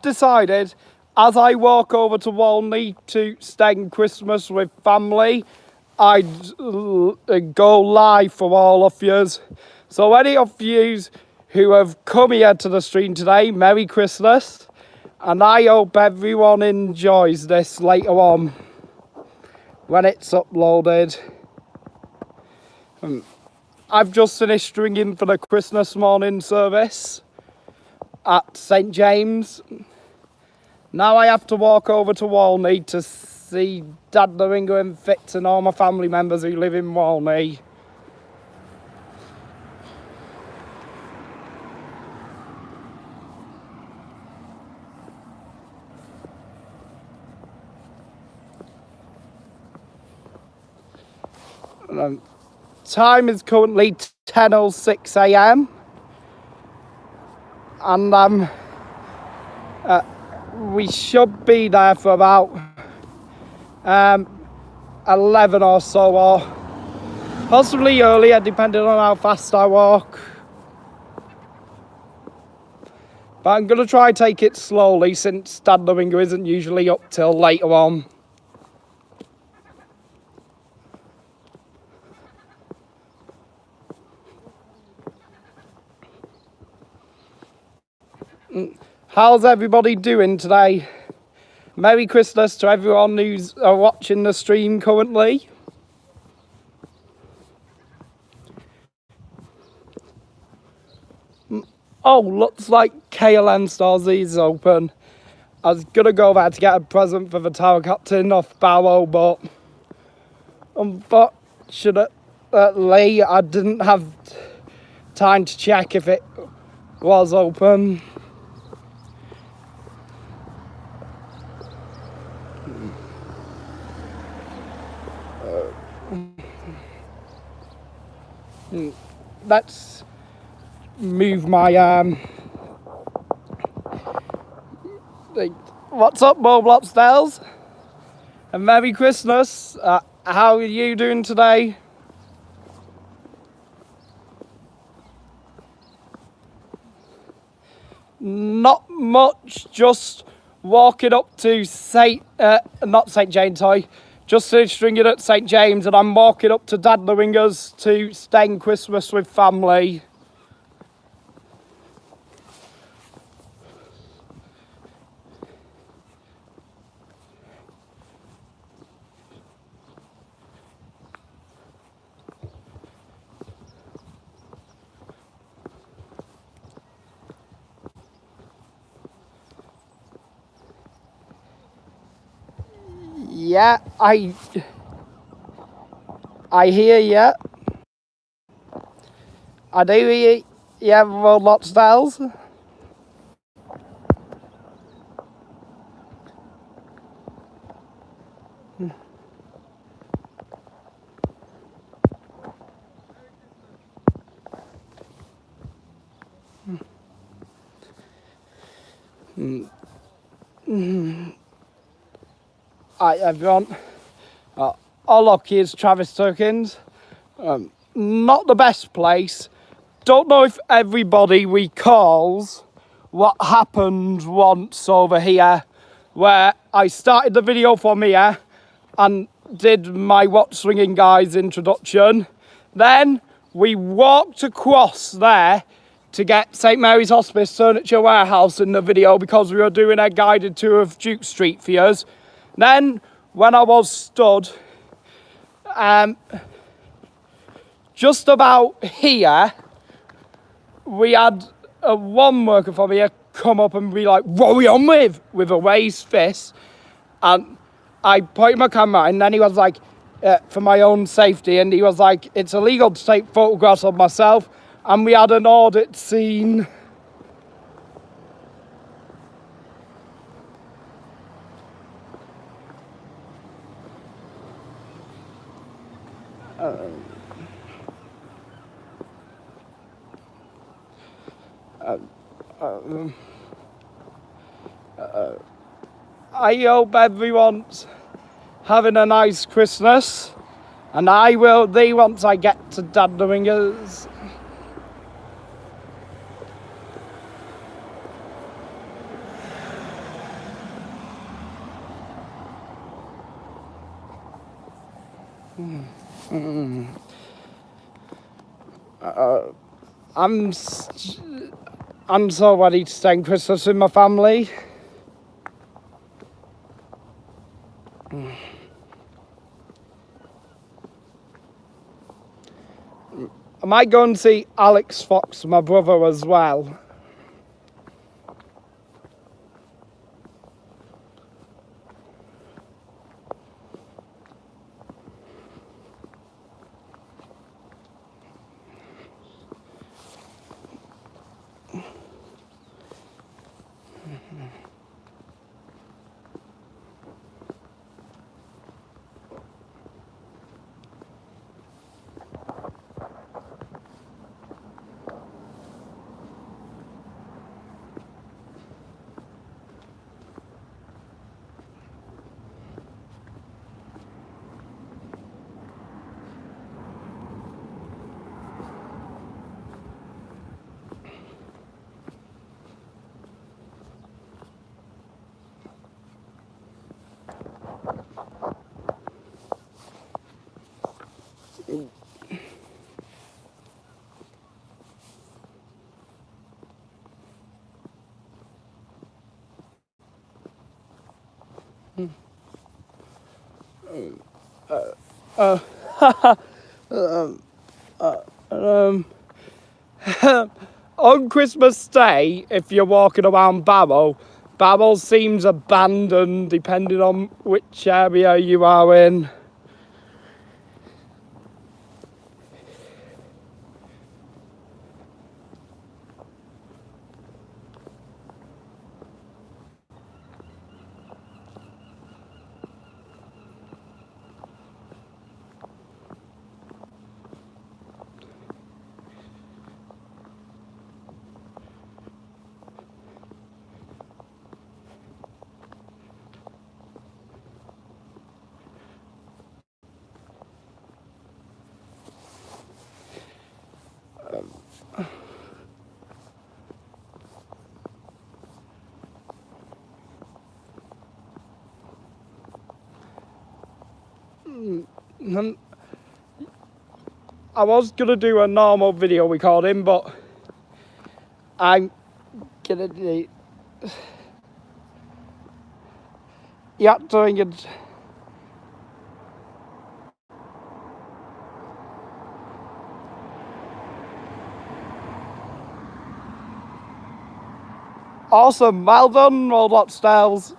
decided, as I walk over to Walney to spend Christmas with family, I'd go live for all of yous. So any of yous who have come here to the stream today, Merry Christmas. And I hope everyone enjoys this later on when it's uploaded. I've just finished ringing for the Christmas morning service at St James. Now I have to walk over to Walney to see Dad the Ringer and Fitz and all my family members who live in Walney. Time is currently 10:06 a.m. and we should be there for about 11 or so, or possibly earlier, depending on how fast I walk. But I'm going to try take it slowly, since Dad the Ringer isn't usually up till later on. How's everybody doing today? Merry Christmas to everyone who's watching the stream currently. Oh, looks like KLN Stores is open. I was going to go there to get a present for the tower captain off Barrow, but unfortunately I didn't have time to check if it was open. Let's move my what's up, Mobile Upstairs? And Merry Christmas. How are you doing today? Not much, just walking up to not St James, sorry. Just finished ringing at St James, and I'm walking up to Dad the Ringer's to spend Christmas with family. Yeah, I hear you. I do hear you. Yeah, Roblox styles. Hi everyone. All up here's Travis Turkins. Not the best place. Don't know if everybody recalls what happened once over here, where I started the video from here and did my What's Ringing Guys introduction. Then we walked across there to get St Mary's Hospice Furniture Warehouse in the video because we were doing a guided tour of Duke Street for years. Then, when I was stood, just about here, we had one worker from here come up and be like, "What are we on with a raised fist?" And I pointed my camera, and then he was like, for my own safety, and he was like, "It's illegal to take photographs of myself," and we had an audit scene. I hope everyone's having a nice Christmas, and I will be once I get to Dad the Ringer's. I'm I'm so ready to spend Christmas with my family. I might go and see Alex Fox, my brother, as well. On Christmas Day, if you're walking around Barrow, Barrow seems abandoned depending on which area you are in. I was gonna do a normal video recording, but I'm gonna do. Yeah, doing it. Awesome, well done, rolled upstairs.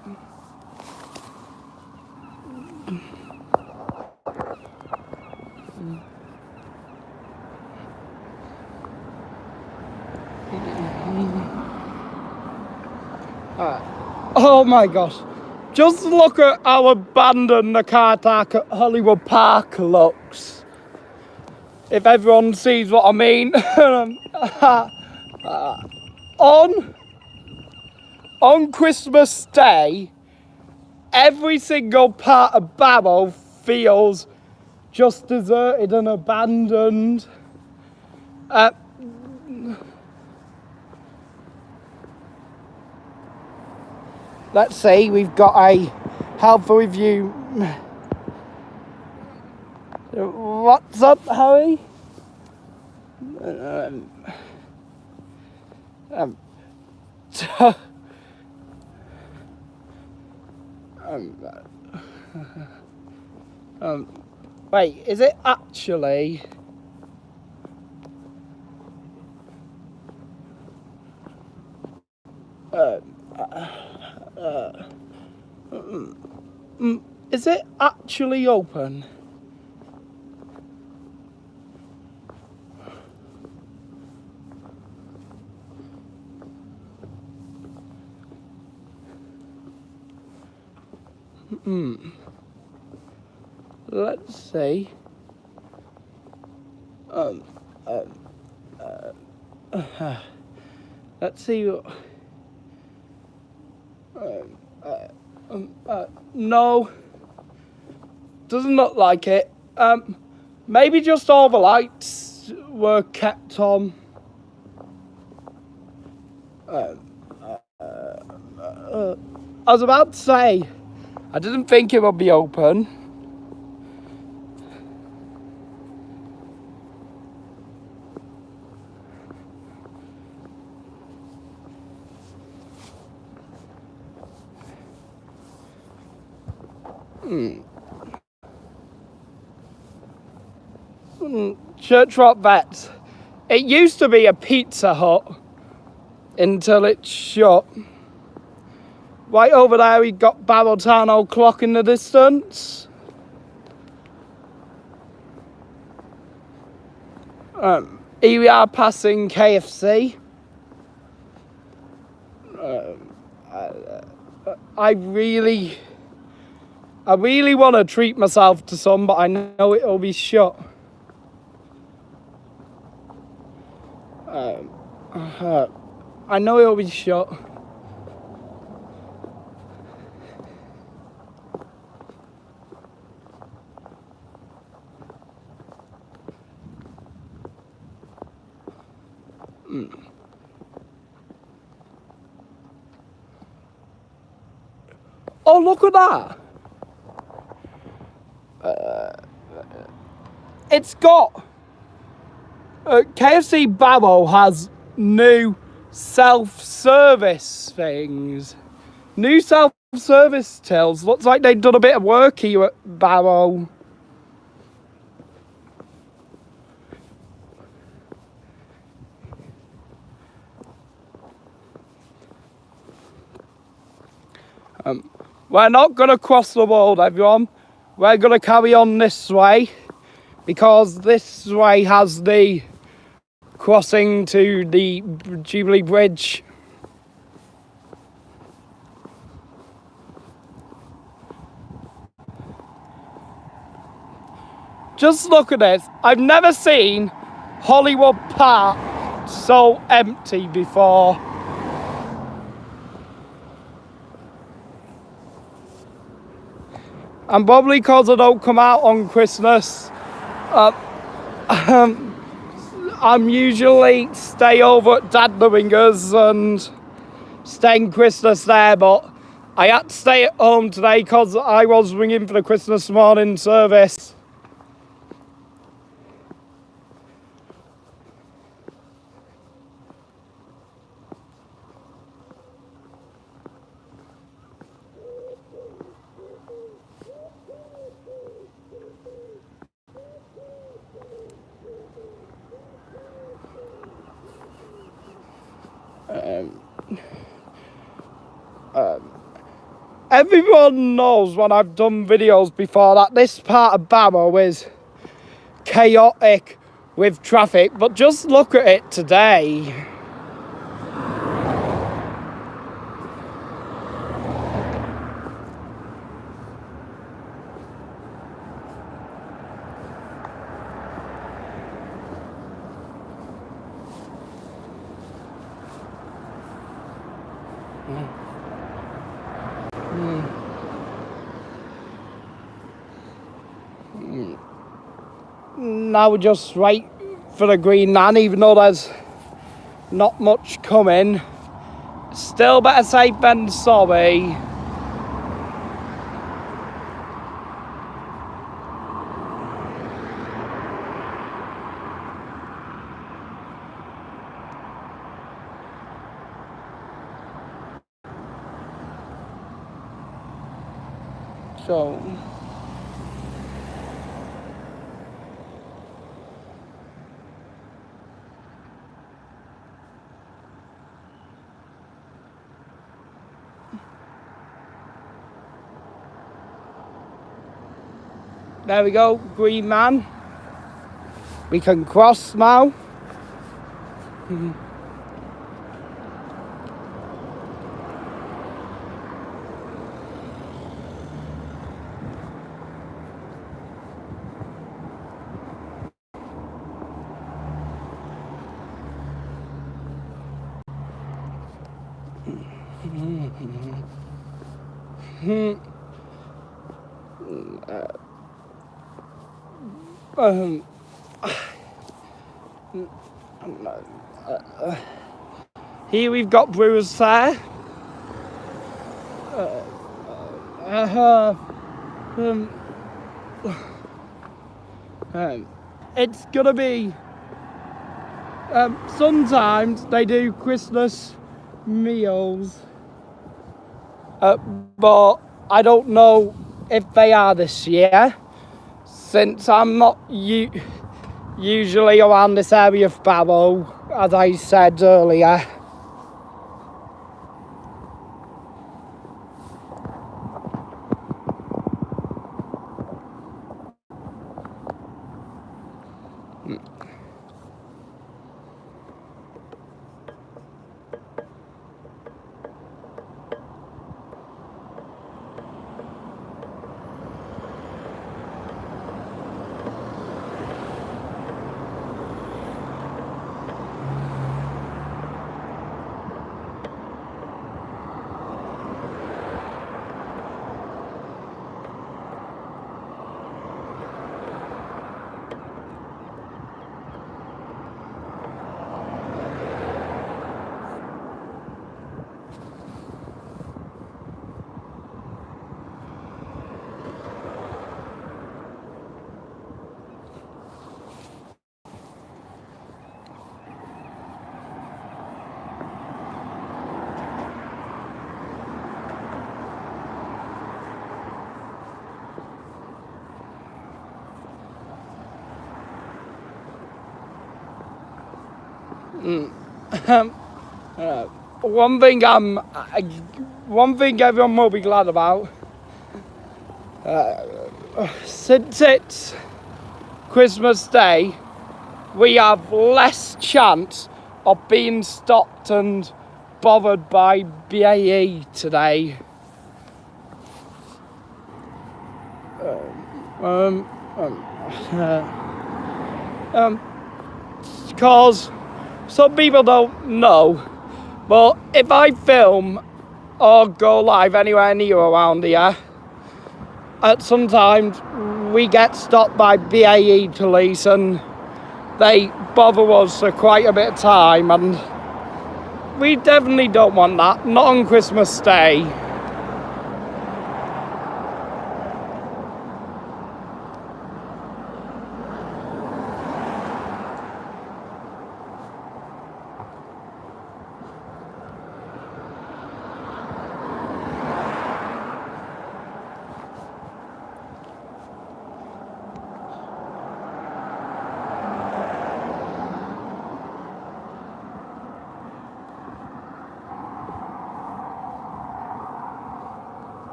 Oh my gosh. Just look at how abandoned the car park at Hollywood Park looks. If everyone sees what I mean. On Christmas Day, every single part of Barrow feels just deserted and abandoned. Let's see, we've got a health review. What's up, Harry? Wait, is it actually? Is it actually open? Let's see. Let's see. No, doesn't look like it. Maybe just all the lights were kept on. I was about to say, I didn't think it would be open. Church Rock Vets. It used to be a Pizza Hut until it shut. Right over there we got Barrowtown Old Clock in the distance. Here we are passing KFC. I really want to treat myself to some, but I know it'll be shut. I know it'll be shut. Oh, look at that. It's got... KFC Barrow has new self-service things. New self-service tills. Looks like they've done a bit of work here at Barrow. We're not going to cross the road, everyone. We're going to carry on this way, because this way has the crossing to the Jubilee Bridge. Just look at this. I've never seen Hollywood Park so empty before. And probably because I don't come out on Christmas, I'm usually stay over at Dad Lewinger's and staying Christmas there, but I had to stay at home today because I was ringing for the Christmas morning service. Everyone knows when I've done videos before that this part of Barrow is chaotic with traffic, but just look at it today. Now we're just right for the Green Man, even though there's not much coming. Still better safe than sorry. So there we go, Green Man. We can cross now. Here we've got Brewers Fayre. It's gonna be. Sometimes they do Christmas meals, but I don't know if they are this year, since I'm not usually around this area of Barrow, as I said earlier. One thing everyone will be glad about, since it's Christmas Day, we have less chance of being stopped and bothered by BAE today. Because some people don't know, but if I film or go live anywhere near around here, at sometimes we get stopped by BAE police and they bother us for quite a bit of time, and we definitely don't want that, not on Christmas Day.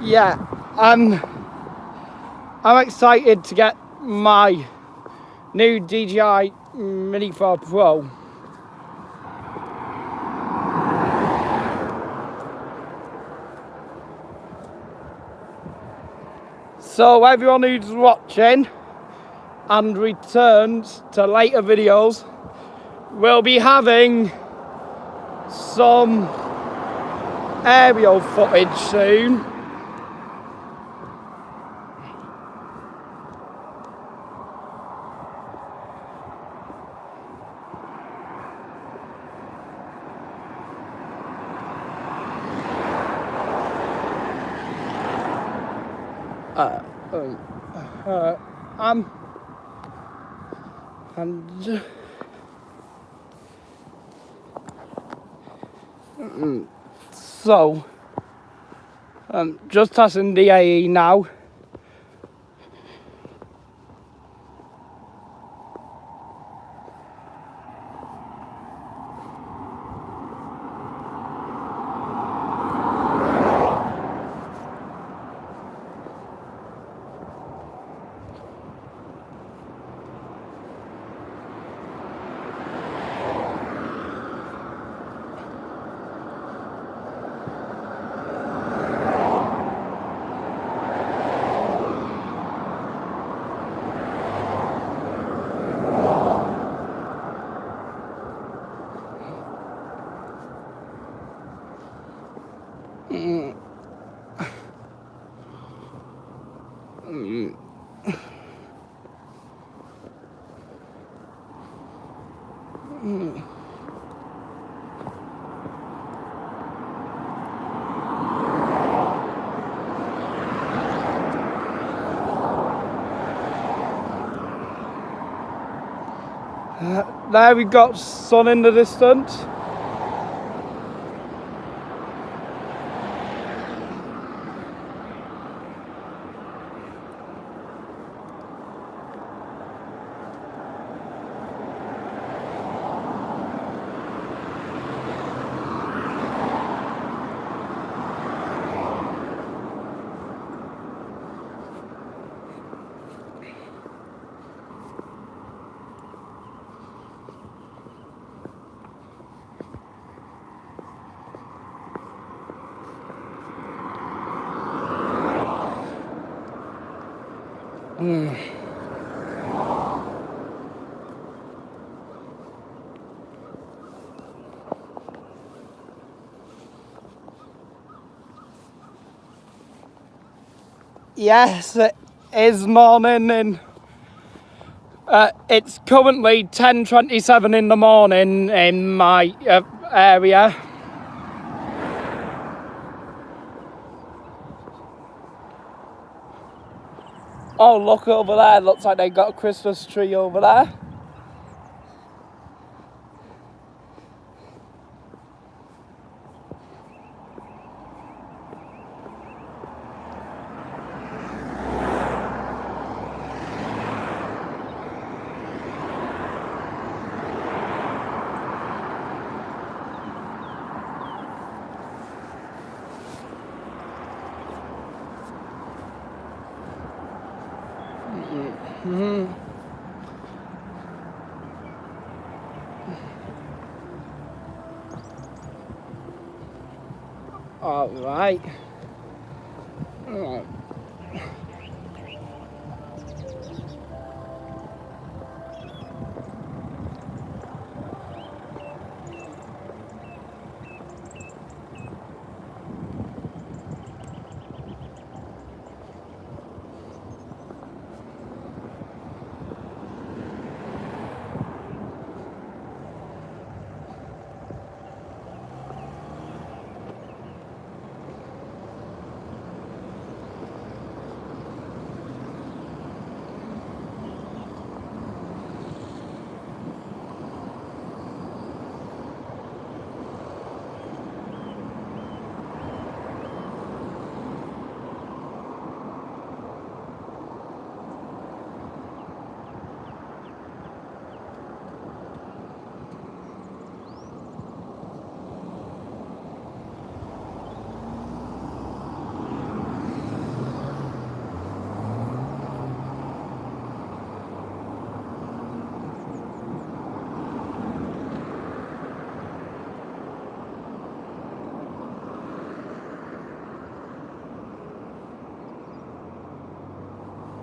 Yeah, I'm excited to get my new DJI Mini 4 Pro. So everyone who's watching and returns to later videos will be having some aerial footage soon. So, just passing the AE now. There we've got sun in the distance. Yes, it is morning and it's currently 10:27 in the morning in my area. Oh, look over there, looks like they got a Christmas tree over there. All right.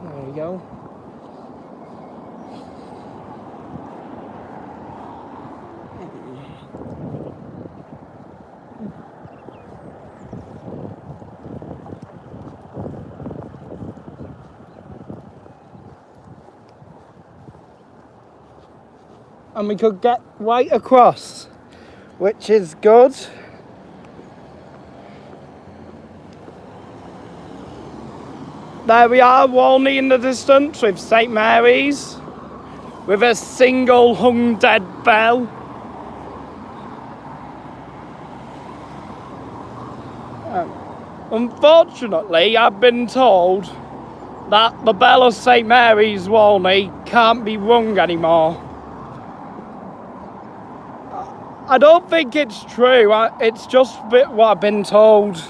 There you go. And we could get right across, which is good. There we are, Walney in the distance with St Mary's, with a single hung dead bell. Unfortunately, I've been told that the bell of St Mary's, Walney, can't be rung anymore. I don't think it's true, it's just what I've been told.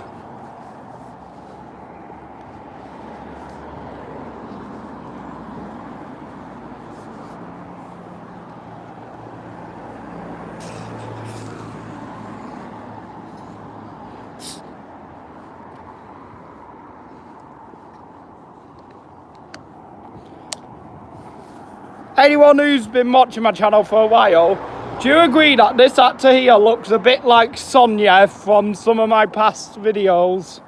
Anyone who's been watching my channel for a while, do you agree that this actor here looks a bit like Sonia from some of my past videos?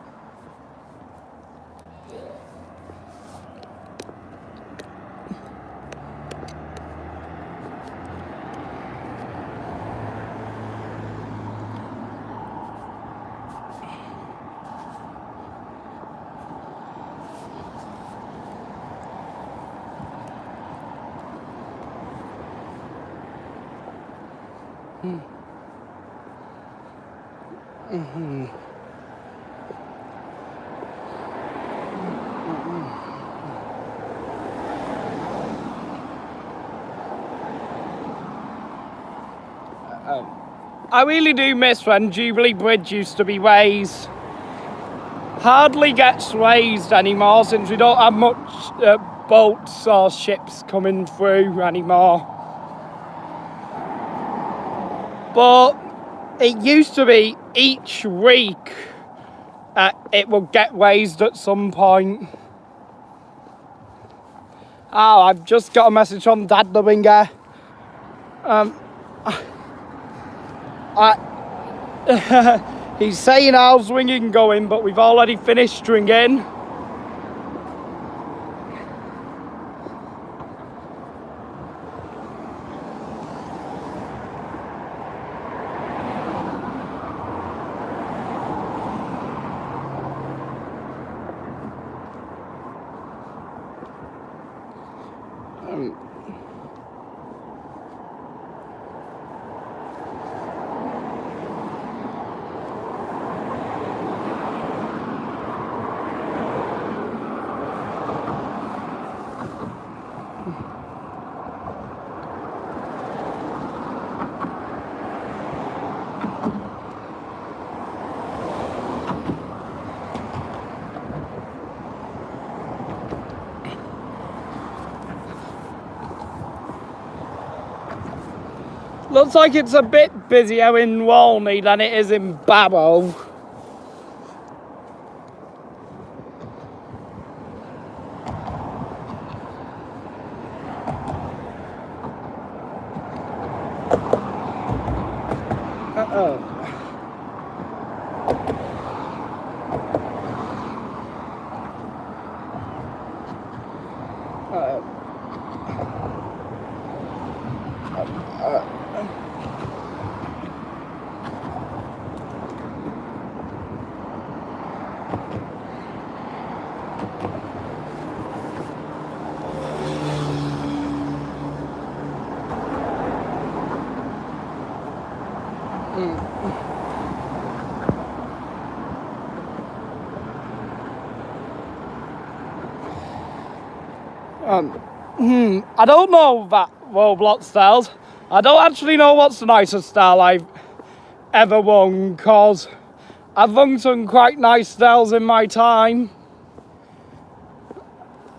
I really do miss when Jubilee Bridge used to be raised. Hardly gets raised anymore since we don't have much boats or ships coming through anymore. But it used to be each week it would get raised at some point. Oh, I've just got a message from Dad the Winger. He's saying how's winging going, but we've already finished stringing. Looks like it's a bit busier in Walney than it is in Barrow. I don't know that Roblox styles. I don't actually know what's the nicest style I've ever won, cause I've won some quite nice styles in my time.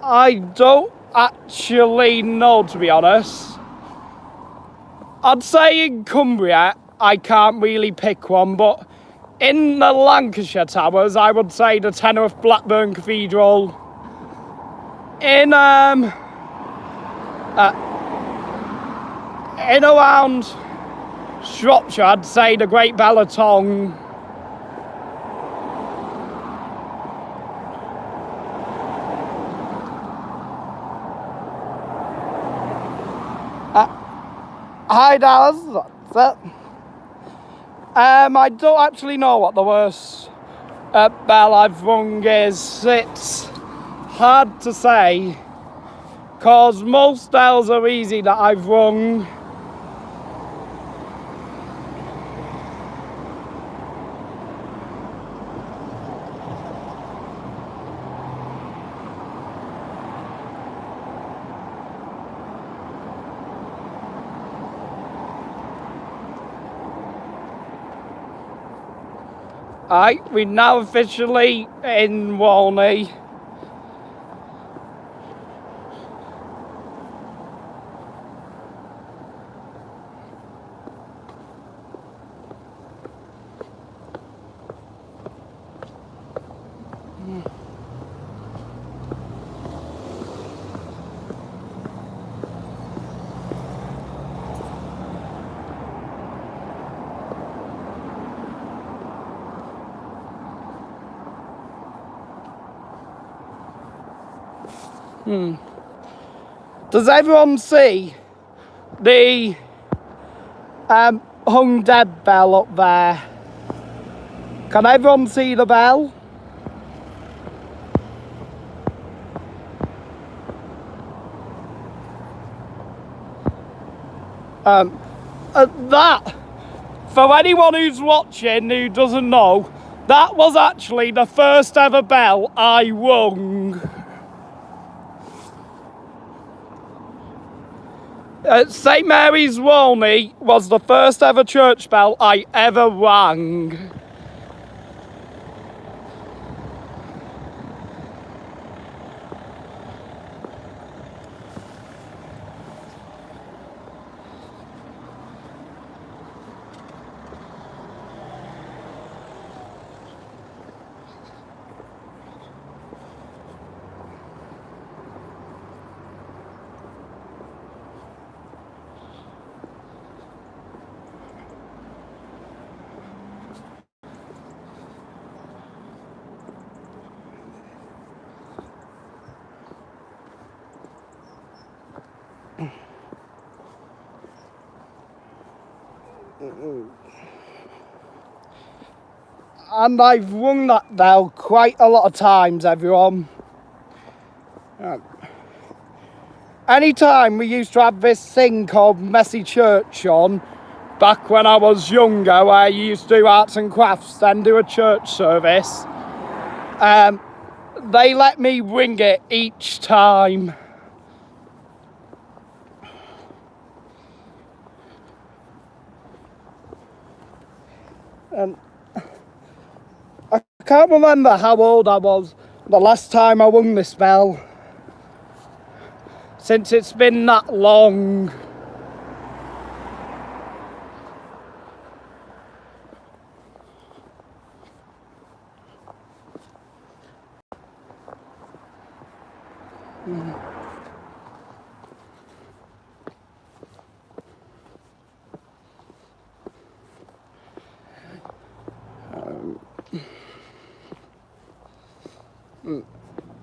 I don't actually know, to be honest. I'd say in Cumbria I can't really pick one, but in the Lancashire Towers I would say the Tenerife Blackburn Cathedral. In around Shropshire, I'd say the Great Balaton. Hi, Dallas. That's it. I don't actually know what the worst bell I've rung is. It's hard to say, cause most bells are easy that I've rung. Right, we're now officially in Walney. Does everyone see the hung dead bell up there? Can everyone see the bell? That for anyone who's watching who doesn't know, that was actually the first ever bell I rung. St Mary's Walney was the first ever church bell I ever rang. And I've rung that bell quite a lot of times, everyone. Anytime we used to have this thing called Messy Church on, back when I was younger, where you used to do arts and crafts, then do a church service, they let me ring it each time. And I can't remember how old I was the last time I rung this bell, since it's been that long.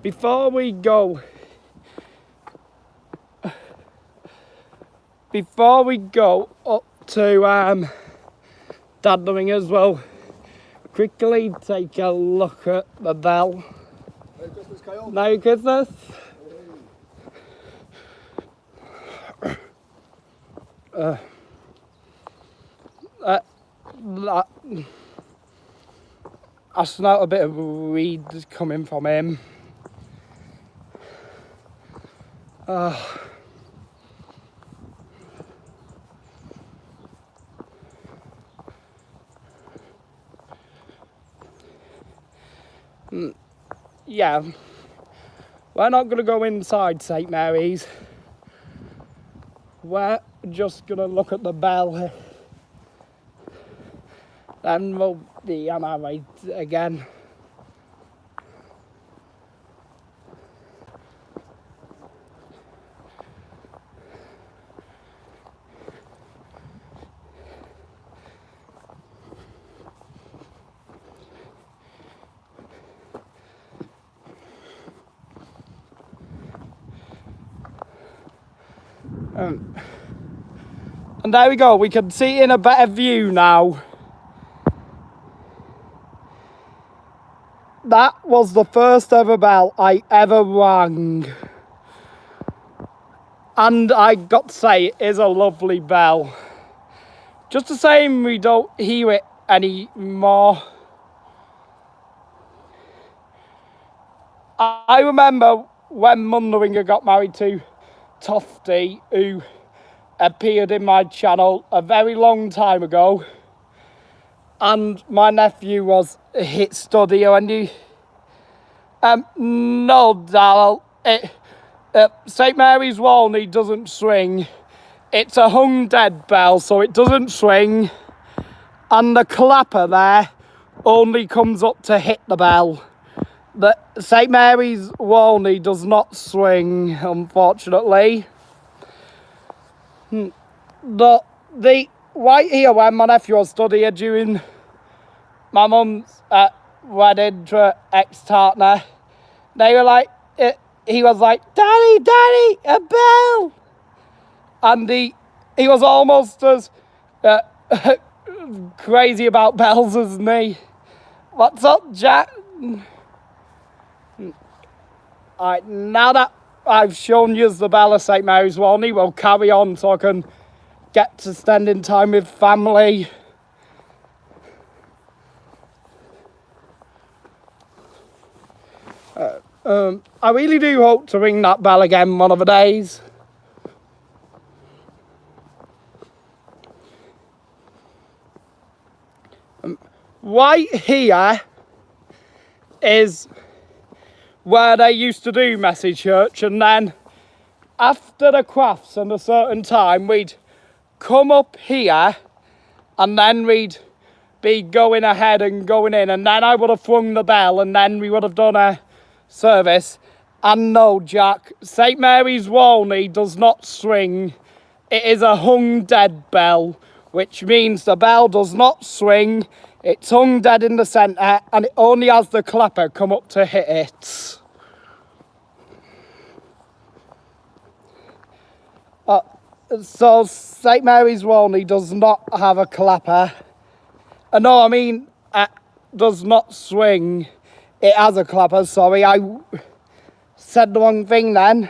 Before we go up to Dadling as well, quickly take a look at the bell. Merry Christmas, Kyle. Merry Christmas. I smell a bit of weed coming from him. Yeah, we're not going to go inside St Mary's. We're just going to look at the bell. Then we'll be on our way again. And there we go, we can see in a better view now. That was the first ever bell I ever rang. And I got to say, it is a lovely bell. Just the same, we don't hear it anymore. I remember when Munderinger got married to Tofty, who appeared in my channel a very long time ago, and my nephew was a hit studio, and he no, Darrell, St Mary's Walney doesn't swing. It's a hung dead bell, so it doesn't swing, and the clapper there only comes up to hit the bell. The St Mary's Walney does not swing, unfortunately. The right here, when my nephew was studying during my mum's wedding to her ex-partner, they were like, he was like, Daddy, a bell! And he was almost as crazy about bells as me. What's up, Jack? Alright, now that I've shown you the bell of St Mary's Walney, we'll carry on so I can get to spending time with family I really do hope to ring that bell again one of the days. Right here is where they used to do message church, and then after the crafts and a certain time we'd come up here and then we'd be going ahead and going in, and then I would have rung the bell and then we would have done a service. And no, Jack, St Mary's Walney does not swing. It is a hung dead bell, which means the bell does not swing. It's hung dead in the centre and it only has the clapper come up to hit it. So St Mary's Walney does not have a clapper. No, I mean, it does not swing. It has a clapper, sorry, I said the wrong thing then.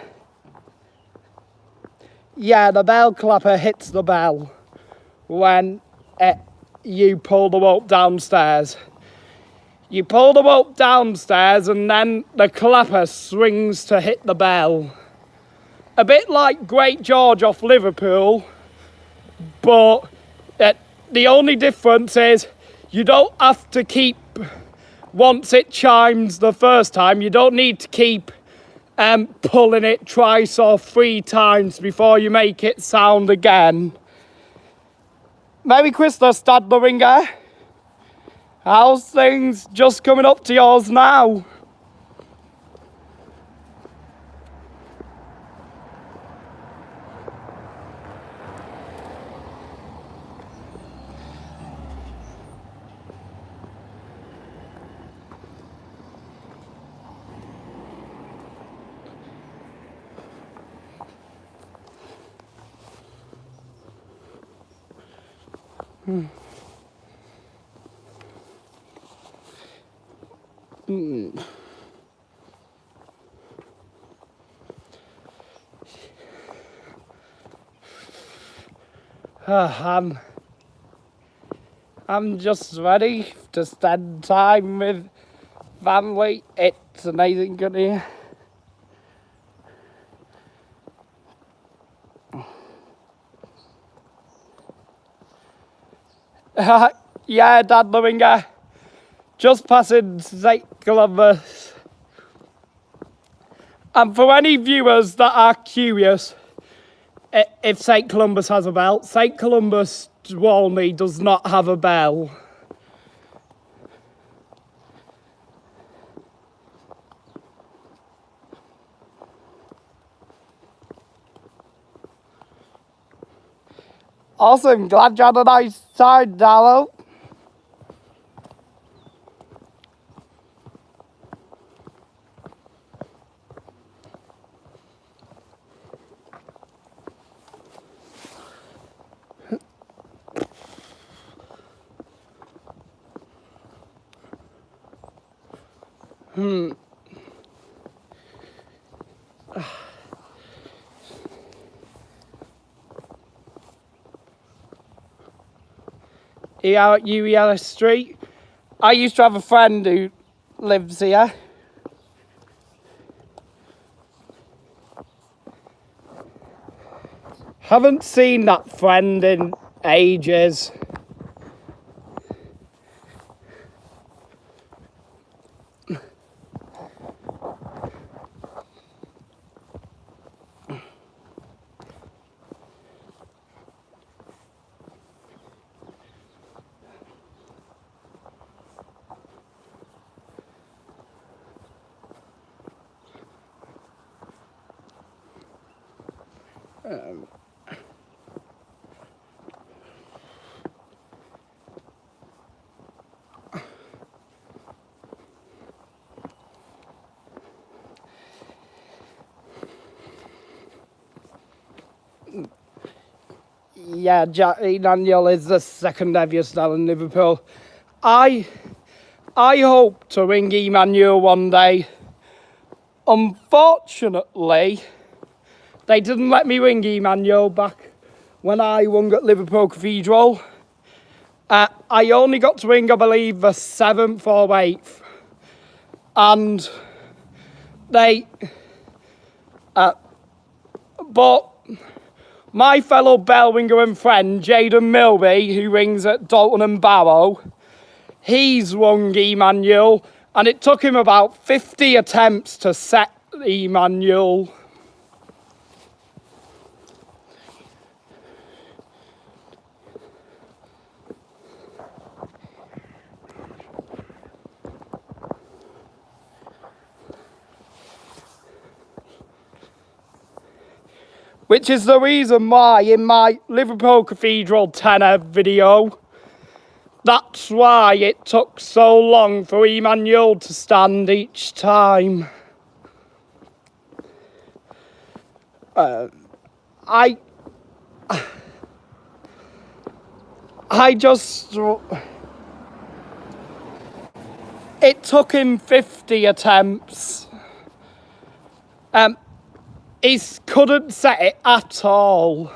Yeah, the bell clapper hits the bell when you pull the rope downstairs. You pull the rope downstairs and then the clapper swings to hit the bell. A bit like Great George off Liverpool, but the only difference is you don't have to keep, once it chimes the first time, you don't need to keep pulling it twice or 3 times before you make it sound again. Merry Christmas, Dad the Ringer. How's things just coming up to yours now? I'm just ready to spend time with family. It's amazing good here. Yeah, Dad the Ringer. Just passing St Columbus. And for any viewers that are curious, if St Columbus has a bell, St Columbus Walney does not have a bell. Awesome, glad you had a nice time, Darlow. Here at UELS Street. I used to have a friend who lives here. Haven't seen that friend in ages. Yeah, Jack Daniel is the second heaviest now in Liverpool. I hope to ring Emmanuel one day. Unfortunately, they didn't let me ring Emmanuel back when I won at Liverpool Cathedral. I only got to ring, I believe, the 7th or 8th. And But my fellow bell ringer and friend, Jaden Milby, who rings at Dalton and Barrow, he's rung Emmanuel, and it took him about 50 attempts to set Emmanuel. Which is the reason why in my Liverpool Cathedral tenor video, that's why it took so long for Emmanuel to stand each time. I just... It took him 50 attempts. He couldn't set it at all.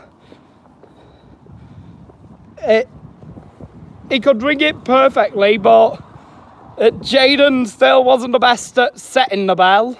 He could ring it perfectly, but Jaden still wasn't the best at setting the bell.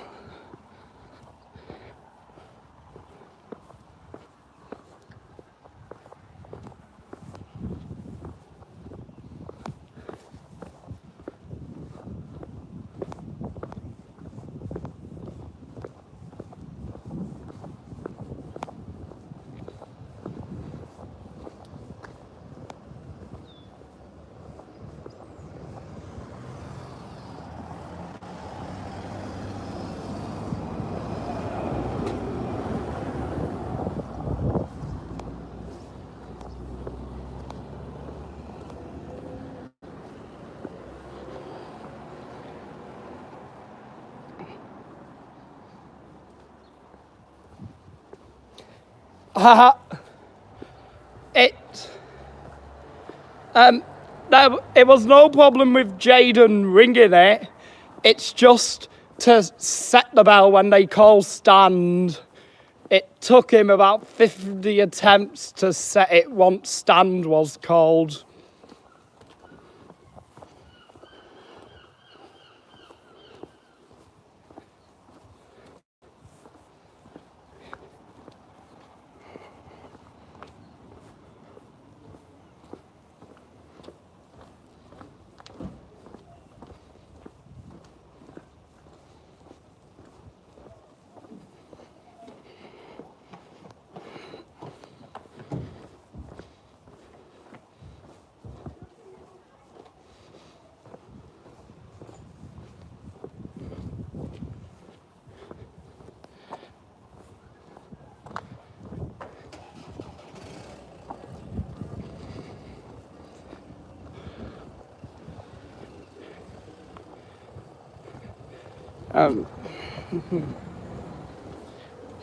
It was no problem with Jaden ringing it. It's just to set the bell when they call stand. It took him about 50 attempts to set it once stand was called.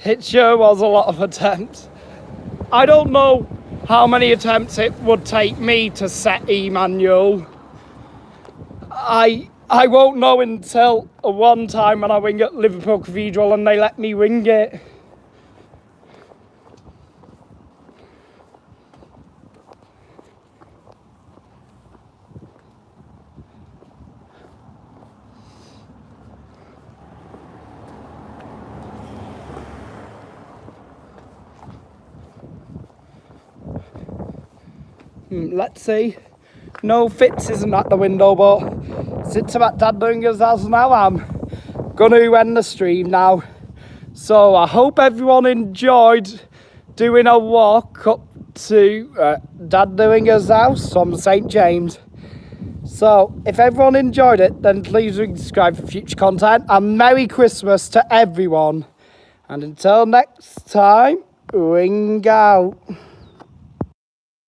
It sure was a lot of attempts. I don't know how many attempts it would take me to set Emmanuel. I won't know until one time when I ring at Liverpool Cathedral and they let me ring it. Let's see. No, Fitz isn't at the window, but since I'm at Dad Doinger's house now, I'm gonna end the stream now. So I hope everyone enjoyed doing a walk up to Dad Doinger's house from St. James. So if everyone enjoyed it, then please subscribe for future content, and Merry Christmas to everyone. And until next time, ring out.